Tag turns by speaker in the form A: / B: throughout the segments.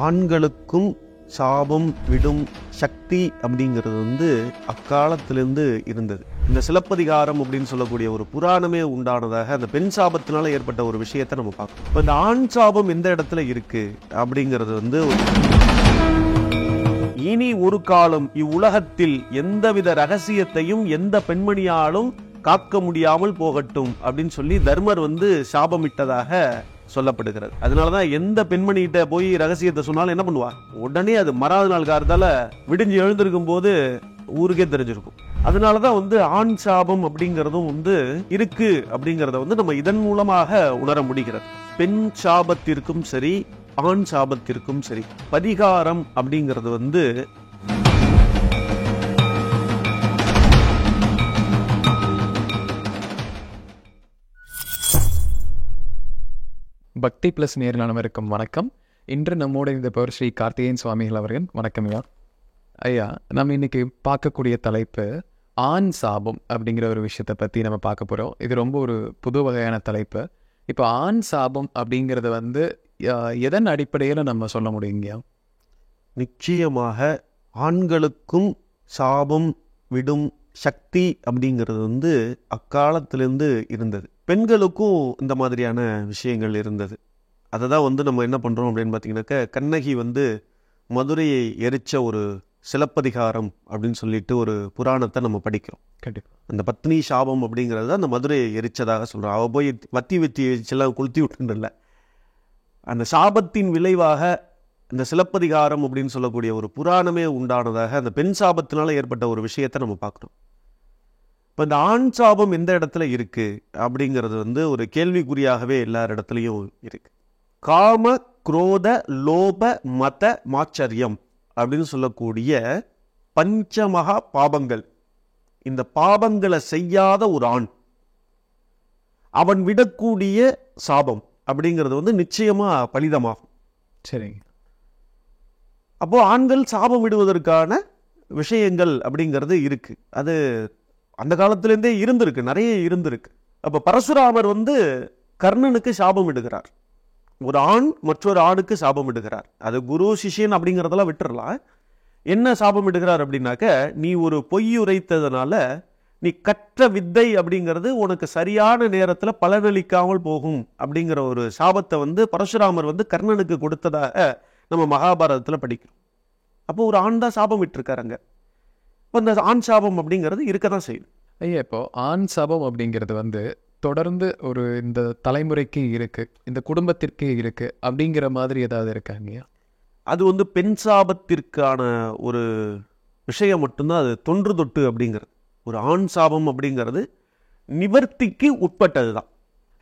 A: ஆண்களுக்கும் சாபம் விடும் சக்தி அப்படிங்கிறது அக்காலத்திலிருந்து இருந்தது. இந்த சிலப்பதிகாரம் அப்படின்னு சொல்லக்கூடிய ஒரு புராணமே உண்டானதாக அந்த பெண் சாபத்தினால ஏற்பட்ட ஒரு விஷயத்தை நம்ம பார்க்கணும். இப்போ இந்த ஆண் சாபம் எந்த இடத்துல இருக்கு அப்படிங்கிறது இனி ஒரு காலம் இவ்வுலகத்தில் எந்தவித ரகசியத்தையும் எந்த பெண்மணியாலும் காக்க முடியாமல் போகட்டும் அப்படின்னு சொல்லி தர்மர் சாபமிட்டதாக சொல்லப்படுகிறது. அதனாலதான் எந்த பெண்மணிகிட்ட போய் ரகசியத்தை சொன்னாலும் என்ன பண்ணுவா, உடனே அது மறாத நாள் காலத்தால விடிஞ்சு எழுந்திருக்கும் போது ஊருக்கே தெரிஞ்சிருக்கும். அதனாலதான் ஆண் சாபம் அப்படிங்கிறதும் இருக்கு அப்படிங்கறத நம்ம இதன் மூலமாக உணர முடிகிறது. பெண் சாபத்திற்கும் சரி ஆண் சாபத்திற்கும் சரி பரிகாரம் அப்படிங்கிறது
B: பக்தி பிளஸ் நேரில் வணக்கம். இன்று நம்மோடு இருந்தவர் ஸ்ரீ கார்த்திகேயன் சுவாமிகள் அவர்கள். வணக்கம் ஐயா. ஐயா, நம்ம இன்னைக்கு பார்க்கக்கூடிய தலைப்பு ஆண் சாபம் அப்படிங்கிற ஒரு விஷயத்தை பற்றி நம்ம பார்க்க போகிறோம். இது ரொம்ப ஒரு புது வகையான தலைப்பு. இப்போ ஆண் சாபம் அப்படிங்கிறத எதன் அடிப்படையில் நம்ம சொல்ல முடியுங்கய்யா?
A: நிச்சயமாக ஆண்களுக்கும் சாபம் விடும் சக்தி அப்படிங்கிறது அக்காலத்திலிருந்து இருந்தது. பெண்களுக்கும் இந்த மாதிரியான விஷயங்கள் இருந்தது. அதை தான் நம்ம என்ன பண்ணுறோம் அப்படின்னு பார்த்தீங்கன்னாக்க, கண்ணகி மதுரையை எரிச்ச ஒரு சிலப்பதிகாரம் அப்படின்னு சொல்லிட்டு ஒரு புராணத்தை நம்ம படிக்கிறோம்.
B: கண்டிப்பாக
A: அந்த பத்னி சாபம் அப்படிங்கிறது அந்த மதுரையை எரிச்சதாக சொல்கிறோம். அவள் போய் வத்தி வச்செல்லாம் கொளுத்தி விட்டுல, அந்த சாபத்தின் விளைவாக இந்த சிலப்பதிகாரம் அப்படின்னு சொல்லக்கூடிய ஒரு புராணமே உண்டானதாக அந்த பெண் சாபத்தினால ஏற்பட்ட ஒரு விஷயத்தை நம்ம பார்க்கணும். இப்போ இந்த ஆண் சாபம் எந்த இடத்துல இருக்கு அப்படிங்கிறது ஒரு கேள்விக்குறியாகவே எல்லார் இடத்துலையும் இருக்கு. காம குரோத லோப மத மாச்சரியம் அப்படின்னு சொல்லக்கூடிய பஞ்சமகா பாபங்கள், இந்த பாபங்களை செய்யாத ஒரு ஆண் அவன் விடக்கூடிய சாபம் அப்படிங்கிறது நிச்சயமா பலிதமாகும்.
B: சரிங்க.
A: அப்போ ஆண்கள் சாபம் விடுவதற்கான விஷயங்கள் அப்படிங்கிறது இருக்கு. அது அந்த காலத்திலேருந்தே இருந்திருக்கு, நிறைய இருந்திருக்கு. அப்ப பரசுராமர் கர்ணனுக்கு சாபம் இடுகிறார். ஒரு ஆண் மற்றொரு ஆணுக்கு சாபம் இடுகிறார். அது குரு சிஷ்யன் அப்படிங்கிறதெல்லாம் விட்டுறலாம். என்ன சாபம் இடுகிறார் அப்படின்னாக்க, நீ ஒரு பொய் உரைத்ததுனால நீ கற்ற வித்தை அப்படிங்கிறது உனக்கு சரியான நேரத்தில் பலனளிக்காமல் போகும் அப்படிங்கிற ஒரு சாபத்தை பரசுராமர் கர்ணனுக்கு கொடுத்ததாக நம்ம மகாபாரதத்தில் படிக்கிறோம். அப்போ ஒரு ஆண் தான் சாபம் விட்டுருக்காருங்க. இப்போ அந்த ஆண் சாபம் அப்படிங்கிறது இருக்க தான் செய்யுது.
B: ஐயா, இப்போ ஆண் சாபம் அப்படிங்கிறது தொடர்ந்து ஒரு இந்த தலைமுறைக்கு இருக்கு, இந்த குடும்பத்திற்கே இருக்கு அப்படிங்கிற மாதிரி ஏதாவது இருக்காங்கய்யா?
A: அது பெண் சாபத்திற்கான ஒரு விஷயம் மட்டும்தான். அது தொன்று தொட்டு அப்படிங்கிறது. ஒரு ஆண் சாபம் அப்படிங்கிறது நிவர்த்திக்கு உட்பட்டது தான்.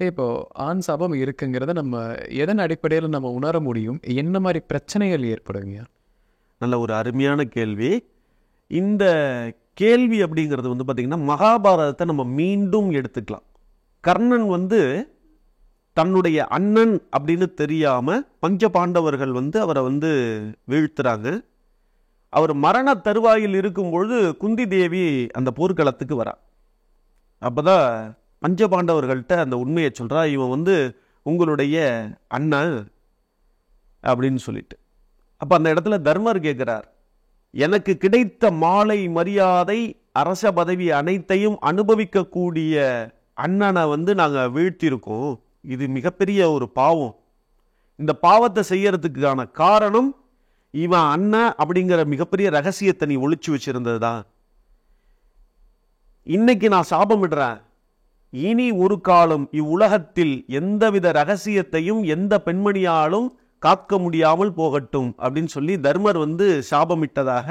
B: இப்போ ஆண் சாபம் இருக்குங்கிறத நம்ம எதன் அடிப்படையில் நம்ம உணர முடியும்? என்ன மாதிரி பிரச்சனைகள் ஏற்படுங்கய்யா?
A: நல்ல ஒரு அருமையான கேள்வி. இந்த கேள்வி அப்படிங்கிறது பார்த்தீங்கன்னா, மகாபாரதத்தை நம்ம மீண்டும் எடுத்துக்கலாம். கர்ணன் தன்னுடைய அண்ணன் அப்படின்னு தெரியாம பஞ்ச பாண்டவர்கள் அவரை வீழ்த்துறாங்க. அவர் மரண தருவாயில் இருக்கும்பொழுது குந்தி தேவி அந்த போர்க்களத்துக்கு வரா. அப்பதான் பஞ்ச பாண்டவர்கள்ட்ட அந்த உண்மையை சொல்றா, இவன் உங்களுடைய அண்ணன் அப்படின்னு சொல்லிட்டு. அப்ப அந்த இடத்துல தர்மர் கேட்கிறார், எனக்கு கிடைத்த மாலை மரியாதை அரச பதவி அனைத்தையும் அனுபவிக்கக்கூடிய அண்ணனை நாங்க வீழ்த்தியிருக்கோம். இது மிகப்பெரிய ஒரு பாவம். இந்த பாவத்தை செய்யறதுக்கான காரணம் இவன் அண்ணன் அப்படிங்கிற மிகப்பெரிய ரகசியத்தை நீ ஒளிச்சு வச்சிருந்ததுதான். இன்னைக்கு நான் சாபமிடுறேன், இனி ஒரு காலம் இவ்வுலகத்தில் எந்தவித ரகசியத்தையும் எந்த பெண்மணியாலும் காக்க முடியாமல் போகட்டும் அப்படின்னு சொல்லி தர்மர் சாபமிட்டதாக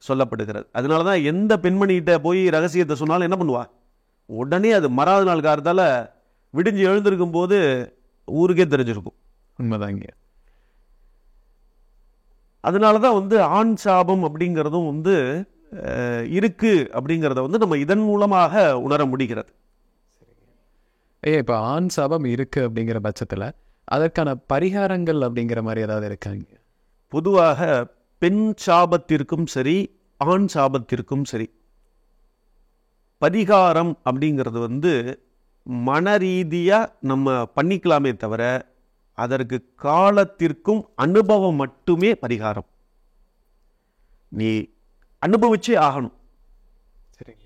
A: சொல்லப்படுகிறது. அதனாலதான் எந்த பெண்மணிகிட்ட போய் ரகசியத்தை சொன்னாலும் என்ன பண்ணுவா, உடனே அது மறாத நாள் காலத்தால விடிஞ்சு எழுந்திருக்கும் போது ஊருக்கே தெரிஞ்சிருக்கும்.
B: உண்மைதாங்க.
A: அதனாலதான் ஆண் சாபம் அப்படிங்கிறதும் இருக்கு அப்படிங்கிறத நம்ம இதன் மூலமாக உணர முடிகிறது.
B: ஐயா, இப்போ ஆண் சாபம் இருக்கு அப்படிங்கிற பட்சத்தில் அதற்கான பரிகாரங்கள் அப்படிங்கிற மாதிரி ஏதாவது இருக்காங்க?
A: பொதுவாக பெண் சாபத்திற்கும் சரி ஆண் சாபத்திற்கும் சரி பரிகாரம் அப்படிங்கிறது மன ரீதியாக நம்ம பண்ணிக்கலாமே தவிர அதற்கு காலத்திற்கும் அனுபவம் மட்டுமே பரிகாரம். நீ அனுபவிச்சே ஆகணும்.
B: சரிங்க.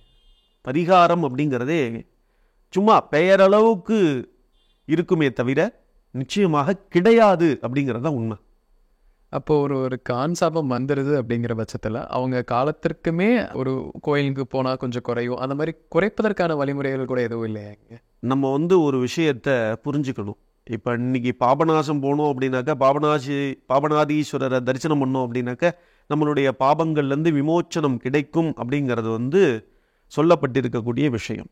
A: பரிகாரம் அப்படிங்கிறதே சும்மா பெயரளவுக்கு இருக்குமே தவிர நிச்சயமாக கிடையாது அப்படிங்கிறது தான் உண்மை.
B: அப்போ ஒரு ஆண் சாபம் வந்துடுது அப்படிங்கிற பட்சத்தில் அவங்க காலத்திற்குமே ஒரு கோயிலுக்கு போனால் கொஞ்சம் குறையும், அந்த மாதிரி குறைப்பதற்கான வழிமுறைகள் கூட எதுவும் இல்லையாங்க?
A: நம்ம ஒரு விஷயத்தை புரிஞ்சுக்கணும். இப்போ இன்னைக்கு பாபநாசம் போனோம் அப்படின்னாக்கா, பாபநாதீஸ்வரரை தரிசனம் பண்ணோம் அப்படின்னாக்கா நம்மளுடைய பாபங்கள்லேருந்து விமோச்சனம் கிடைக்கும் அப்படிங்கிறது சொல்லப்பட்டிருக்கக்கூடிய விஷயம்.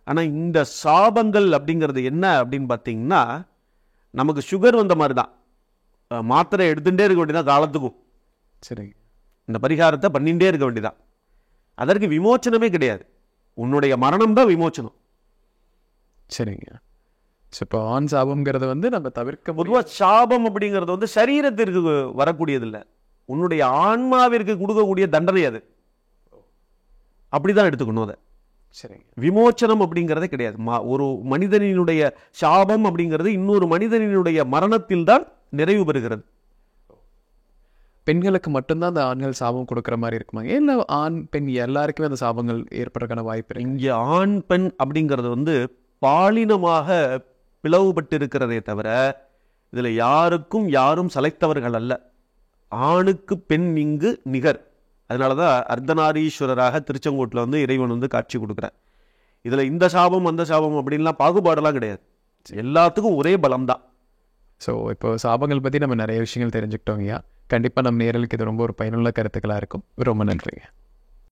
A: ஆனால் இந்த சாபங்கள் அப்படிங்கிறது என்ன அப்படின்னு பார்த்தீங்கன்னா, நமக்கு சுகர் வந்த மாதிரி தான், மாத்திரை எடுத்துகிட்டே இருக்க வேண்டியதான் காலத்துக்கும்.
B: சரிங்க.
A: இந்த பரிகாரத்தை பண்ணிகிட்டே இருக்க வேண்டியதான். அதற்கு விமோச்சனமே கிடையாது. உன்னுடைய மரணம் தான் விமோச்சனம்.
B: சரிங்க. ஸோ இப்போ ஆண் சாபம்ங்கிறது நம்ம தவிர்க்க
A: பொதுவாக சாபம் அப்படிங்கிறது சரீரத்திற்கு வரக்கூடியதில்லை, உன்னுடைய ஆன்மாவிற்கு கொடுக்கக்கூடிய தண்டனை அது. அப்படிதான் எடுத்துக்கணும் அதை.
B: சரிங்க.
A: விமோச்சனம் அப்படிங்கிறதே கிடையாது. ஒரு மனிதனினுடைய சாபம் அப்படிங்கிறது இன்னொரு மனிதனினுடைய மரணத்தில் தான் நிறைவு பெறுகிறது.
B: பெண்களுக்கு மட்டும்தான் அந்த ஆண்கள் சாபம் கொடுக்குற மாதிரி இருக்குமாங்க, இல்லை ஆண் பெண் எல்லாருக்குமே அந்த சாபங்கள் ஏற்படுறதுக்கான வாய்ப்பு இருக்கு?
A: இங்கே ஆண் பெண் அப்படிங்கிறது பாலினமாக பிளவுபட்டு இருக்கிறதே தவிர இதில் யாருக்கும் யாரும் சளைத்தவர்கள் அல்ல. ஆணுக்கு பெண் இங்கு நிகர். அதனால தான் அர்த்தநாரீஸ்வரராக திருச்செங்கோட்டில் இறைவன் காட்சி கொடுக்குறார். இதில் இந்த சாபம் அந்த சாபம் அப்படின்லாம் பாகுபாடெல்லாம் கிடையாது, எல்லாத்துக்கும் ஒரே பலம்தான்.
B: ஸோ இப்போ சாபங்கள் பற்றி நம்ம நிறைய விஷயங்கள் தெரிஞ்சுக்கிட்டோங்கய்யா. கண்டிப்பாக நம்ம நேயர்களுக்கு இது ரொம்ப ஒரு பயனுள்ள கருத்துக்களாக இருக்கும். ரொம்ப நன்றிங்க.